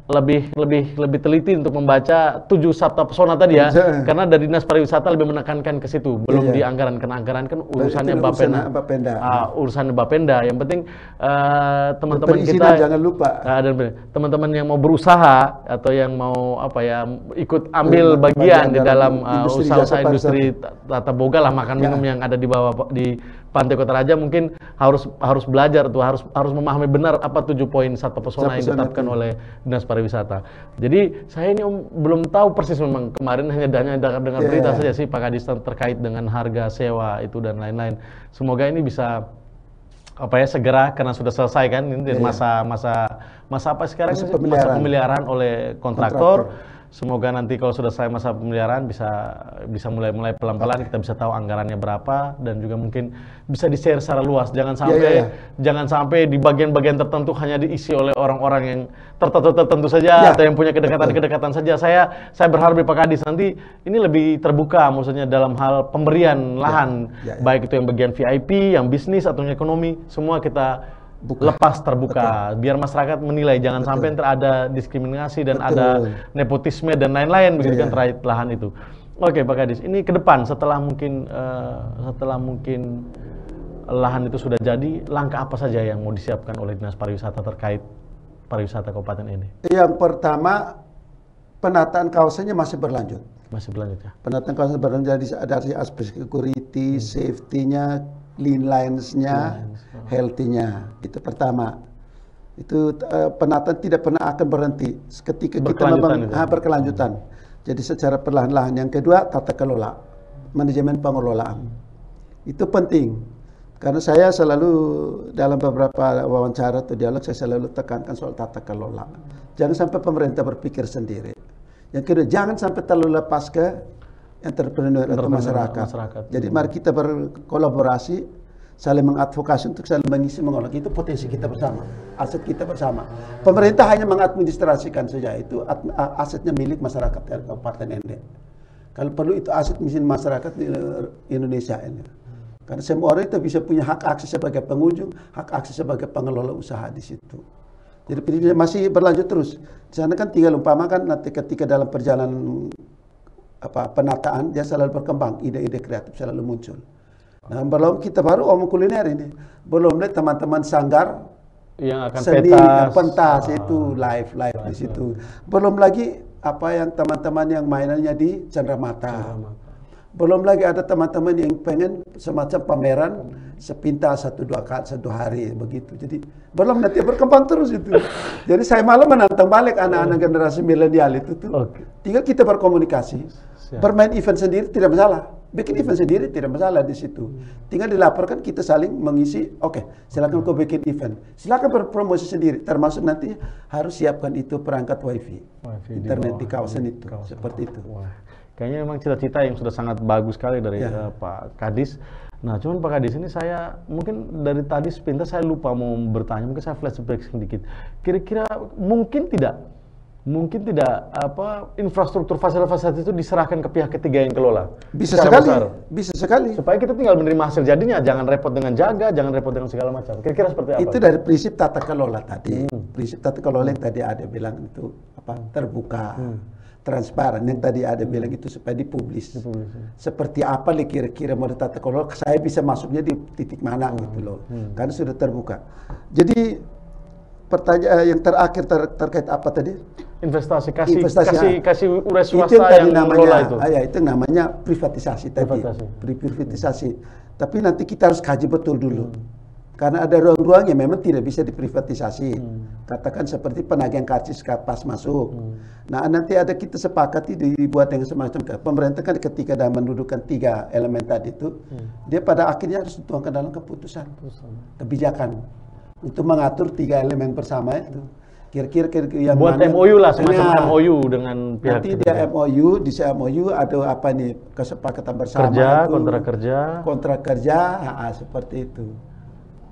lebih teliti untuk membaca 7 Sabta Pesona tadi ya, karena dari Dinas Pariwisata lebih menekankan ke situ, belum di anggaran, karena anggaran kan urusannya Bapenda. Urusannya Bapenda. Yang penting teman-teman kita jangan lupa, dan teman-teman yang mau berusaha atau yang mau ikut ambil bagian di dalam usaha-usaha industri tata boga lah, makan minum yang ada di bawah di Pantai Kota Raja, mungkin harus belajar tuh, harus memahami benar apa 7 poin Sabta Pesona yang ditetapkan oleh Dinas Pariwisata. Jadi saya ini belum tahu persis, memang kemarin hanya dengar berita saja sih Pak Kadis terkait dengan harga sewa itu dan lain-lain. Semoga ini bisa segera, karena sudah selesai kan ini masa apa sekarang, masa pemeliharaan oleh kontraktor. Semoga nanti kalau sudah selesai masa pemeliharaan bisa mulai pelan-pelan, kita bisa tahu anggarannya berapa, dan juga mungkin bisa di-share secara luas. Jangan sampai di bagian-bagian tertentu hanya diisi oleh orang-orang yang tertentu saja, atau yang punya kedekatan saja. Saya berharap di Pak Kadis nanti ini lebih terbuka, maksudnya dalam hal pemberian lahan, baik itu yang bagian VIP, yang bisnis atau yang ekonomi, semua kita lepas terbuka, biar masyarakat menilai, jangan sampai ada diskriminasi dan ada nepotisme dan lain-lain begitu kan terkait lahan itu. Oke Pak Kadis, ini ke depan setelah mungkin lahan itu sudah jadi, langkah apa saja yang mau disiapkan oleh Dinas Pariwisata terkait pariwisata Kabupaten ini? Yang pertama, penataan kawasannya masih berlanjut. Masih berlanjut ya? Penataan kawasan berlanjut dari aspek security, safety-nya, clean lines-nya, healthy-nya. Itu pertama. Itu penataan tidak pernah akan berhenti. Ketika kita memang berkelanjutan. Jadi secara perlahan-lahan. Yang kedua, tata kelola, manajemen pengelolaan. Itu penting. Karena saya selalu dalam beberapa wawancara atau dialog, saya selalu tekankan soal tata kelola. Jangan sampai pemerintah berpikir sendiri. Yang kedua, jangan sampai terlalu lepas ke entrepreneur atau masyarakat. Jadi mari kita berkolaborasi, saling mengadvokasi untuk saling mengisi mengolah. Itu potensi kita bersama, aset kita bersama. Pemerintah hanya mengadministrasikan saja, itu asetnya milik masyarakat Kabupaten Ende. Kalau perlu itu aset milik masyarakat di Indonesia ini. Karena semua orang itu bisa punya hak akses sebagai pengunjung, hak akses sebagai pengelola usaha di situ. Jadi masih berlanjut terus. Di sana kan tinggal umpamakan nanti ketika dalam perjalanan penataan dia selalu berkembang, ide-ide kreatif selalu muncul. Nah, belum kita baru omong kuliner ini, belum lihat teman-teman sanggar yang akan seni, pentas itu live di situ. Belum lagi apa yang teman-teman yang mainannya di Cendramata. Belum lagi ada teman-teman yang pengen semacam pameran sepintas satu hari begitu. Jadi belum nanti berkembang terus itu. Jadi saya malah menantang balik anak-anak generasi milenial itu tuh. Tinggal kita berkomunikasi, bermain event sendiri tidak masalah, bikin event sendiri tidak masalah di situ. Tinggal dilaporkan, kita saling mengisi. Oke, silakan kau bikin event, silakan berpromosi sendiri. Termasuk nanti harus siapkan itu perangkat wifi internet di kawasan itu, seperti itu. Kayaknya memang cita-cita yang sudah sangat bagus sekali dari Pak Kadis. Nah, cuman Pak Kadis ini saya mungkin dari tadi sepintas saya lupa mau bertanya, mungkin saya flashback sedikit. Kira-kira mungkin tidak infrastruktur fasilitas itu diserahkan ke pihak ketiga yang kelola? Bisa sekali. Supaya kita tinggal menerima hasil jadinya, jangan repot dengan jaga, jangan repot dengan segala macam. Kira-kira seperti apa? Itu dari prinsip tata kelola tadi. Prinsip tata kelola yang tadi ada bilang itu terbuka. Transparan yang tadi ada bilang itu supaya dipublis. Seperti apa kira-kira mau ditata kelola, saya bisa masuknya di titik mana gitu loh. Karena sudah terbuka. Jadi pertanyaan yang terakhir terkait apa tadi? Investasi, kasih urai swasta yang mengelola itu. Itu namanya privatisasi tadi. Privatisasi. Tapi nanti kita harus kaji betul dulu. Karena ada ruang-ruang yang memang tidak bisa diprivatisasi. Katakan seperti penagihan karcis pas masuk. Nah, nanti ada kita sepakati dibuat yang semacam. Pemerintah kan ketika dah mendudukan 3 elemen tadi itu, dia pada akhirnya harus dituangkan dalam keputusan. Kebijakan. Untuk mengatur 3 elemen bersama itu. Kira-kira yang buat mana, MOU lah, semacam MOU dengan pihak nanti dia MOU, di MOU ada apa nih, kesepakatan bersama. Kontrak kerja, seperti itu.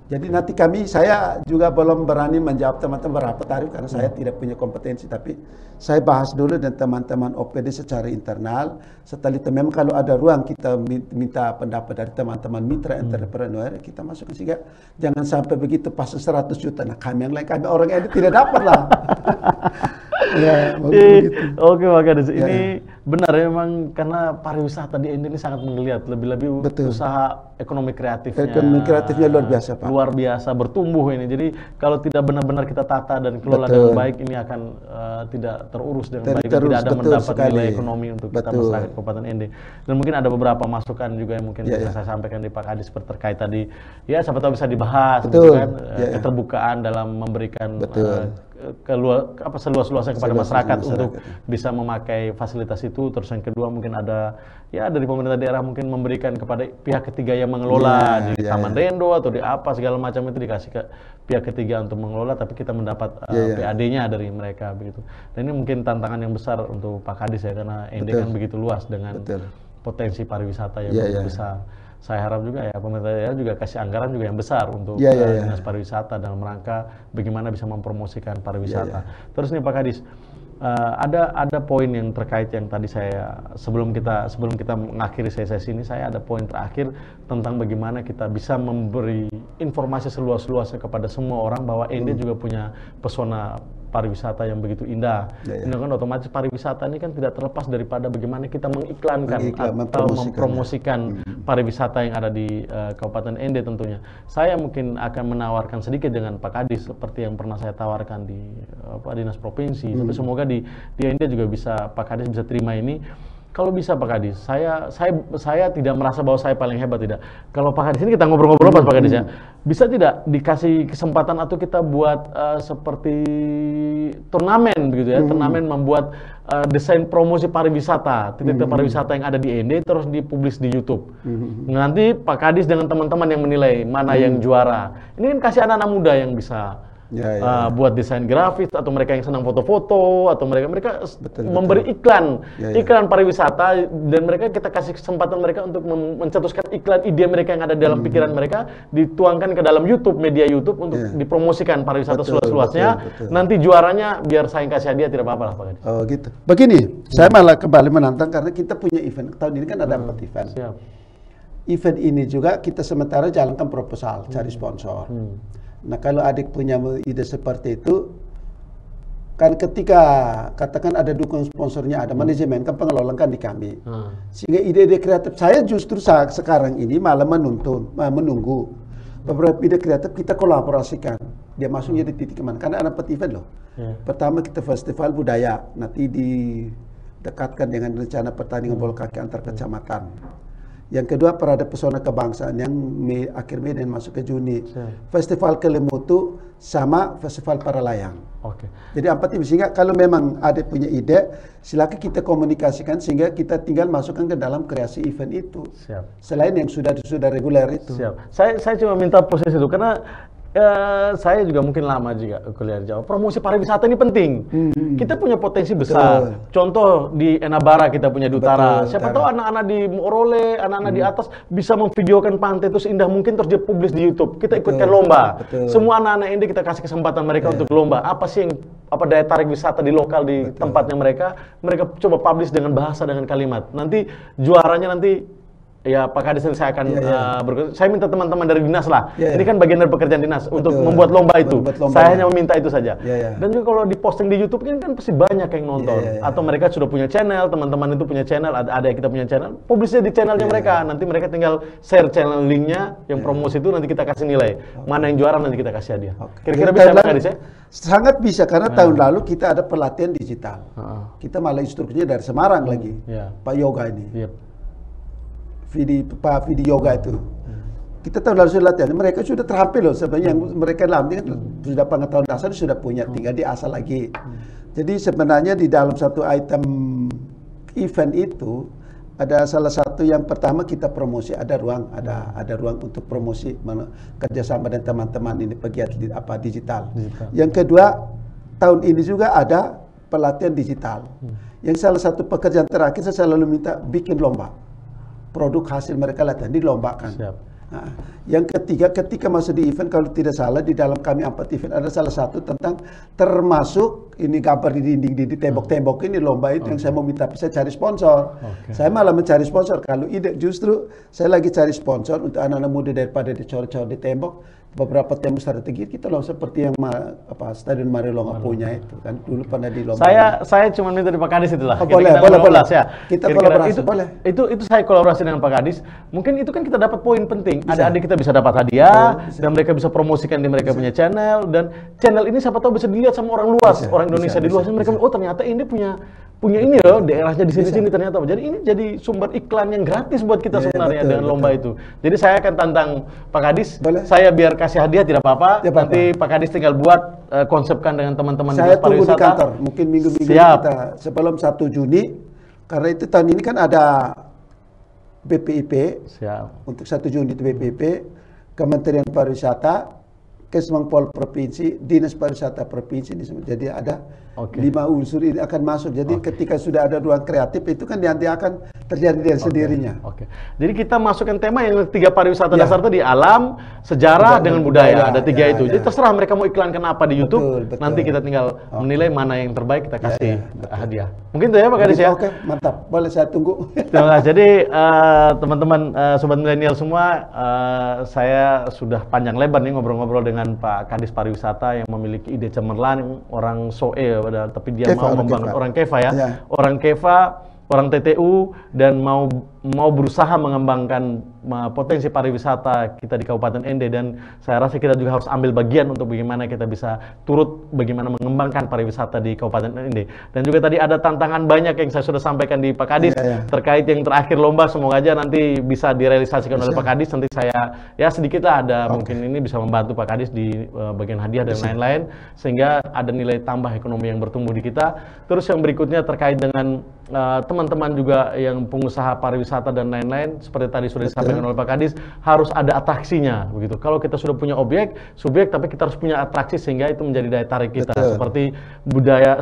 Jadi nanti saya juga belum berani menjawab teman-teman berapa tarif karena saya tidak punya kompetensi, tapi saya bahas dulu dengan teman-teman OPD secara internal. Setelah itu memang kalau ada ruang kita minta pendapat dari teman-teman mitra entrepreneur, kita masukkan sehingga jangan sampai begitu pas 100 juta. Nah, kami orang ini tidak dapat lah. Oke Pak Kadis, ini benar ya memang karena pariwisata di Indonesia ini sangat menggeliat, lebih-lebih usaha ekonomi kreatifnya luar biasa Pak. Luar biasa bertumbuh ini. Jadi kalau tidak benar-benar kita tata dan kelola dengan baik, ini akan tidak terurus dengan baik dan tidak ada mendapat nilai ekonomi untuk kita masyarakat Kabupaten Ende. Dan mungkin ada beberapa masukan juga yang mungkin bisa saya sampaikan di Pak Kadis terkait tadi. Ya siapa tahu bisa dibahas gitu kan, keterbukaan dalam memberikan seluas-luasnya kepada masyarakat untuk bisa memakai fasilitas itu. Terus yang kedua mungkin ada dari pemerintah daerah mungkin memberikan kepada pihak ketiga yang mengelola di Taman Rendo atau di apa segala macam itu dikasih ke pihak ketiga untuk mengelola, tapi kita mendapat PAD-nya dari mereka begitu. Dan ini mungkin tantangan yang besar untuk Pak Kadis ya, karena Ende kan begitu luas dengan potensi pariwisata yang begitu besar. Saya harap juga pemerintah daerah juga kasih anggaran juga yang besar untuk Dinas Pariwisata dalam rangka bagaimana bisa mempromosikan pariwisata. Terus nih Pak Kadis, Ada poin yang terkait yang tadi saya sebelum kita mengakhiri sesi ini, saya ada poin terakhir tentang bagaimana kita bisa memberi informasi seluas-luasnya kepada semua orang bahwa Ende juga punya pesona pariwisata yang begitu indah. Ini kan otomatis pariwisata ini kan tidak terlepas daripada bagaimana kita mengiklankan atau mempromosikan pariwisata yang ada di Kabupaten Ende tentunya. Saya mungkin akan menawarkan sedikit dengan Pak Kadis seperti yang pernah saya tawarkan di Dinas Provinsi. Tapi semoga di Ende juga bisa, Pak Kadis bisa terima ini. Kalau bisa Pak Kadis, saya tidak merasa bahwa saya paling hebat, tidak. Kalau Pak Kadis ini kita ngobrol-ngobrol Pak Kadis ya, bisa tidak dikasih kesempatan atau kita buat seperti turnamen begitu ya, turnamen membuat desain promosi pariwisata, titik pariwisata yang ada di Ende terus dipublis di YouTube. Nanti Pak Kadis dengan teman-teman yang menilai mana yang juara. Ini kan kasih anak-anak muda yang bisa buat desain grafis atau mereka yang senang foto-foto atau mereka memberi iklan pariwisata, dan mereka kita kasih kesempatan mereka untuk mencetuskan iklan ide mereka yang ada dalam pikiran mereka dituangkan ke dalam YouTube, media YouTube untuk dipromosikan pariwisata seluas-luasnya. Nanti juaranya biar saya yang kasih hadiah, tidak apa-apa lah Pak Kadis. Oh gitu. Begini, saya malah kembali menantang karena kita punya event tahun ini kan ada 4 event. Siap. Event ini juga kita sementara jalankan proposal, cari sponsor. Nah kalau adik punya ide seperti itu, kan ketika katakan ada dukungan sponsornya, ada manajemen, kan pengelolaan kan di kami. Sehingga ide-ide kreatif saya justru sekarang ini malah menunggu beberapa ide kreatif kita kolaborasikan. Dia masuknya di titik kemana? Karena ada 4 event loh. Pertama kita festival budaya, nanti didekatkan dengan rencana pertandingan bola kaki antar kecamatan. Yang kedua parade pesona kebangsaan yang akhir Mei dan masuk ke Juni. Festival Kelimutu sama festival para layang. Jadi 4 ini, sehingga kalau memang ada punya ide, silakan kita komunikasikan sehingga kita tinggal masukkan ke dalam kreasi event itu. Selain yang sudah reguler itu. Saya cuma minta proses itu karena saya juga mungkin lama juga kuliah di Jawa. Promosi pariwisata ini penting. Kita punya potensi besar. Contoh di Enabara kita punya Dutara. Siapa tahu anak-anak di Morole, anak-anak di atas bisa memvideokan pantai itu seindah mungkin terus dia publis di YouTube. Kita ikutkan lomba. Semua anak-anak ini kita kasih kesempatan mereka untuk lomba. Apa sih yang daya tarik wisata di lokal di tempatnya mereka coba publish dengan bahasa, dengan kalimat. Nanti juaranya nanti ya Pak Kadis, saya akan saya minta teman-teman dari dinas lah. Ini kan bagian dari pekerjaan dinas untuk membuat lomba itu. Saya hanya meminta itu saja. Dan juga kalau diposting di YouTube kan pasti banyak yang nonton. Atau mereka sudah punya channel, teman-teman itu punya channel, ada yang kita punya channel, publisnya di channelnya mereka. Nanti mereka tinggal share channel linknya, yang promosi itu nanti kita kasih nilai. Mana yang juara nanti kita kasih hadiah. Kira-kira bisa Pak Kadis ya? Sangat bisa karena tahun lalu kita ada pelatihan digital. Kita malah instrukturnya dari Semarang lagi. Pak Yoga ini. Video yoga itu. Kita tahun lalu sudah latihan, mereka sudah terampil loh sebenarnya. Yang mereka dalam kan sudah pengetahuan dasar sudah punya, tinggal diasah lagi. Jadi sebenarnya di dalam satu item event itu ada salah satu yang pertama kita promosi, ada ruang untuk promosi kerjasama dengan teman-teman ini pegiat digital. Yang kedua tahun ini juga ada pelatihan digital. Yang salah satu pekerjaan terakhir saya selalu minta bikin lomba. Produk hasil mereka latihan dilombakan. Nah, yang ketiga ketika masuk di event, kalau tidak salah di dalam kami 4 event ada salah satu tentang termasuk ini gambar di dinding di tembok-tembok ini lomba itu yang saya mau minta saya cari sponsor. Saya malah mencari sponsor. Kalau ide justru saya lagi cari sponsor untuk anak-anak muda daripada dicoret-coret di tembok. Beberapa tembok strategi kita loh seperti yang Stadion Marilonga punya itu kan dulu pernah di lomba. Saya cuma minta di Pak Kadis itulah. Boleh. Kita kolaborasi boleh. Itu saya kolaborasi dengan Pak Kadis. Mungkin itu kan kita dapat poin penting. Adik-adik kita bisa dapat hadiah dan mereka bisa promosikan di mereka punya channel, dan channel ini siapa tahu bisa dilihat sama orang luas, orang Indonesia di luar. Mereka oh ternyata ini punya ini loh, daerahnya di sini ternyata. Jadi ini jadi sumber iklan yang gratis buat kita sebenarnya dengan lomba itu. Jadi saya akan tantang Pak Kadis. Saya biar kasih hadiah tidak apa-apa. Nanti Pak Kadis tinggal buat konsepkan dengan teman-teman di saya tunggu di kantor. Mungkin minggu-minggu kita sebelum 1 Juni. Karena itu tahun ini kan ada BPIP. Untuk 1 Juni itu BPIP, Kementerian Pariwisata, Kesbangpol Provinsi, Dinas Pariwisata Provinsi. Jadi ada 5 unsur ini akan masuk. Jadi ketika sudah ada ruang kreatif itu kan nanti akan terjadi dengan sendirinya. Oke. Jadi kita masukkan tema yang 3 pariwisata dasar tadi, alam, sejarah, dengan budaya. Ada 3 itu. Jadi terserah mereka mau iklankan apa di YouTube. Betul. Nanti kita tinggal menilai mana yang terbaik, kita kasih hadiah. Mungkin itu ya Pak Kadis ya. Oke, mantap. Boleh saya tunggu. Terima kasih. Jadi teman-teman sobat milenial semua, saya sudah panjang lebar nih ngobrol-ngobrol dengan Pak Kadis Pariwisata yang memiliki ide cemerlang, orang SOE padahal, tapi dia Keva, mau membangun orang Keva ya. Ya. Orang Keva, orang TTU, dan mau berusaha mengembangkan potensi pariwisata kita di Kabupaten Ende, dan saya rasa kita juga harus ambil bagian untuk bagaimana kita bisa turut bagaimana mengembangkan pariwisata di Kabupaten Ende. Dan juga tadi ada tantangan banyak yang saya sudah sampaikan di Pak Kadis terkait yang terakhir lomba, semoga aja nanti bisa direalisasikan oleh Pak Kadis. Nanti saya ya sedikit lah ada mungkin ini bisa membantu Pak Kadis di bagian hadiah dan lain-lain, sehingga ada nilai tambah ekonomi yang bertumbuh di kita. Terus yang berikutnya terkait dengan teman-teman juga yang pengusaha pariwisata dan lain-lain, seperti tadi sudah disampaikan oleh Pak Kadis, harus ada atraksinya begitu. Kalau kita sudah punya subjek, tapi kita harus punya atraksi sehingga itu menjadi daya tarik kita. Seperti budaya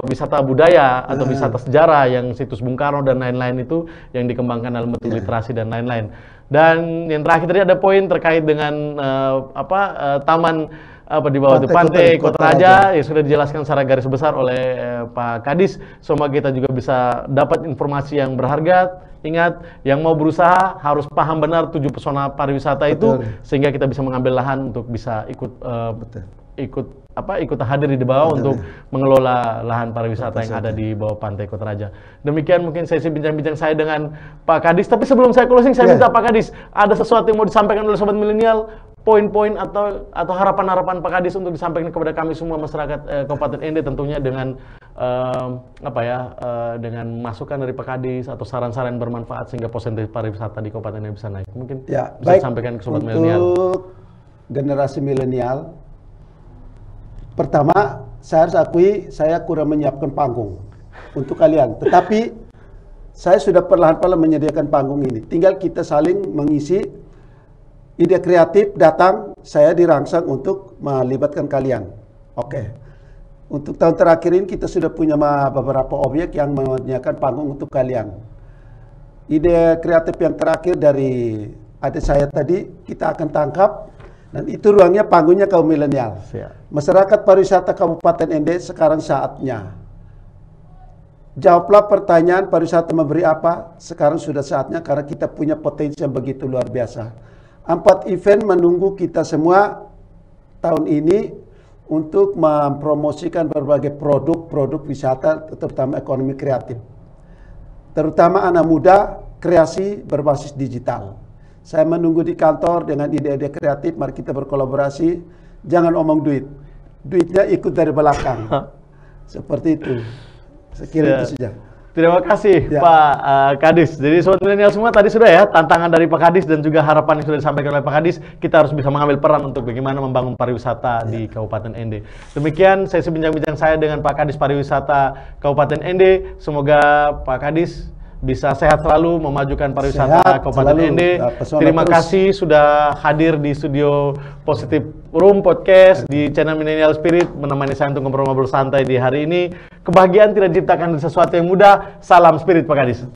wisata budaya atau wisata sejarah yang situs Bung Karno dan lain-lain itu yang dikembangkan dalam bentuk literasi dan lain-lain. Dan yang terakhir tadi ada poin terkait dengan taman di bawah itu Pantai Kota Raja yang sudah dijelaskan secara garis besar oleh Pak Kadis. Semoga kita juga bisa dapat informasi yang berharga. Ingat, yang mau berusaha harus paham benar 7 pesona pariwisata itu, sehingga kita bisa mengambil lahan untuk bisa ikut hadir di bawah untuk mengelola lahan pariwisata yang ada di bawah Pantai Kota Raja. Demikian mungkin sesi bincang-bincang saya dengan Pak Kadis. Tapi sebelum saya closing, saya minta Pak Kadis, ada sesuatu yang mau disampaikan oleh sobat milenial, poin-poin atau harapan-harapan Pak Kadis untuk disampaikan kepada kami semua masyarakat Kabupaten Ende, tentunya dengan dengan masukan dari Pak Kadis atau saran-saran yang bermanfaat sehingga potensi pariwisata di Kabupaten Ende bisa naik. Mungkin bisa disampaikan ke sobat milenial. Untuk generasi milenial, pertama saya harus akui saya kurang menyiapkan panggung untuk kalian. Tetapi saya sudah perlahan-lahan menyediakan panggung ini. Tinggal kita saling mengisi. Ide kreatif datang, saya dirangsang untuk melibatkan kalian. Oke. Untuk tahun terakhir ini kita sudah punya beberapa objek yang menyediakan panggung untuk kalian. Ide kreatif yang terakhir dari adik saya tadi kita akan tangkap, dan itu ruangnya panggungnya kaum milenial. Masyarakat pariwisata Kabupaten Ende sekarang saatnya. Jawablah pertanyaan pariwisata memberi apa? Sekarang sudah saatnya karena kita punya potensi yang begitu luar biasa. 4 event menunggu kita semua tahun ini untuk mempromosikan berbagai produk wisata, terutama ekonomi kreatif. Terutama anak muda, kreasi berbasis digital. Saya menunggu di kantor dengan ide-ide kreatif, mari kita berkolaborasi. Jangan omong duit. Duitnya ikut dari belakang. Seperti itu. Sekiranya itu saja. Terima kasih Pak Kadis. Jadi sobat milenial semua, tadi sudah ya tantangan dari Pak Kadis dan juga harapan yang sudah disampaikan oleh Pak Kadis. Kita harus bisa mengambil peran untuk bagaimana membangun pariwisata di Kabupaten Ende. Demikian sesi bincang-bincang saya dengan Pak Kadis Pariwisata Kabupaten Ende. Semoga Pak Kadis bisa sehat selalu memajukan pariwisata Kabupaten Ende. Terima kasih sudah hadir di studio Positive Room Podcast di channel Millennial Spirit, menemani saya untuk ngobrol-ngobrol santai di hari ini. Kebahagiaan tidak diciptakan dari sesuatu yang mudah. Salam spirit Pak Kadis.